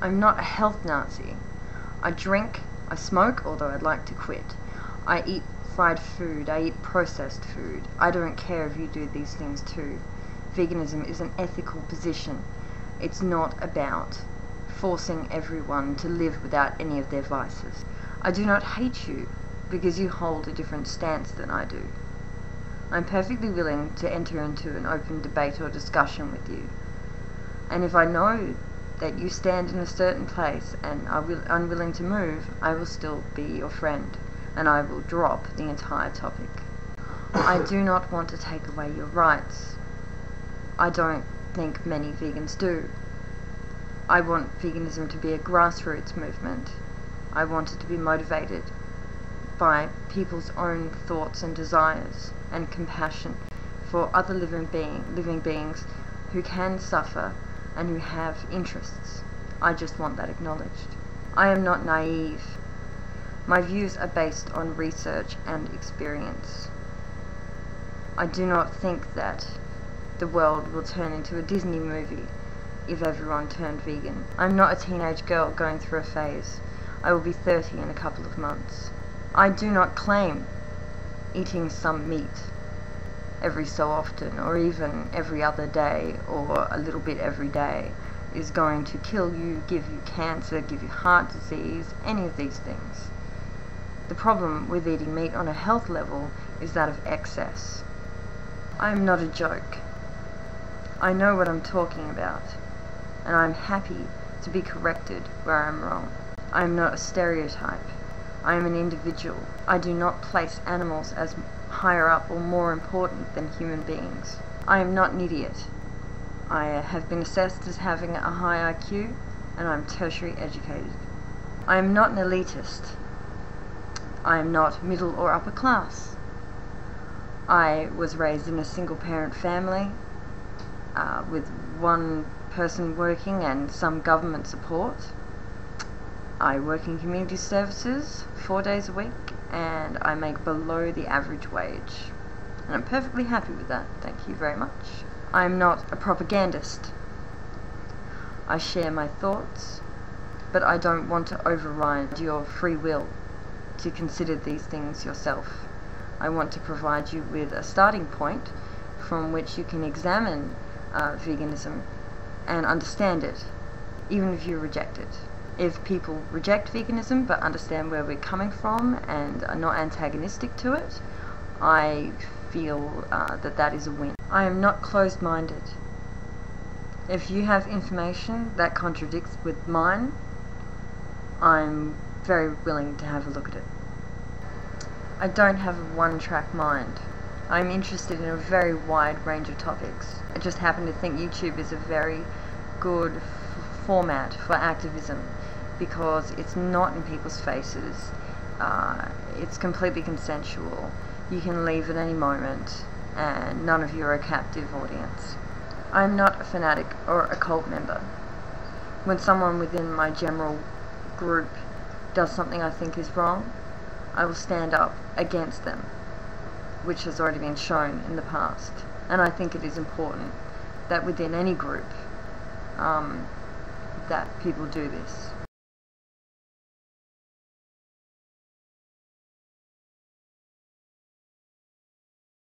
I'm not a health Nazi. I drink, I smoke, although I'd like to quit. I eat fried food, I eat processed food. I don't care if you do these things too. Veganism is an ethical position. It's not about forcing everyone to live without any of their vices. I do not hate you because you hold a different stance than I do. I'm perfectly willing to enter into an open debate or discussion with you. And if I know that you stand in a certain place and are unwilling to move, I will still be your friend, and I will drop the entire topic. I do not want to take away your rights. I don't think many vegans do. I want veganism to be a grassroots movement. I want it to be motivated by people's own thoughts and desires and compassion for other living beings who can suffer and who have interests. I just want that acknowledged. I am not naive. My views are based on research and experience. I do not think that the world will turn into a Disney movie if everyone turned vegan. I'm not a teenage girl going through a phase. I will be 30 in a couple of months. I do not claim eating some meat every so often, or even every other day, or a little bit every day, is going to kill you, give you cancer, give you heart disease, any of these things. The problem with eating meat on a health level is that of excess. I am not a joke. I know what I'm talking about, and I'm happy to be corrected where I'm wrong. I am not a stereotype. I am an individual. I do not place animals as higher up or more important than human beings. I am not an idiot. I have been assessed as having a high IQ, and I'm tertiary educated. I am not an elitist. I am not middle or upper class. I was raised in a single parent family with one person working and some government support. I work in community services 4 days a week, and I make below the average wage. And I'm perfectly happy with that, thank you very much. I'm not a propagandist. I share my thoughts, but I don't want to override your free will to consider these things yourself. I want to provide you with a starting point from which you can examine veganism and understand it, even if you reject it. If people reject veganism but understand where we're coming from and are not antagonistic to it, I feel that is a win. I am not closed-minded. If you have information that contradicts with mine, I'm very willing to have a look at it. I don't have a one-track mind. I'm interested in a very wide range of topics. I just happen to think YouTube is a very good format for activism because it's not in people's faces. It's completely consensual. You can leave at any moment and none of you are a captive audience. I'm not a fanatic or a cult member. When someone within my general group does something I think is wrong, I will stand up against them, which has already been shown in the past. And I think it is important that within any group that people do this.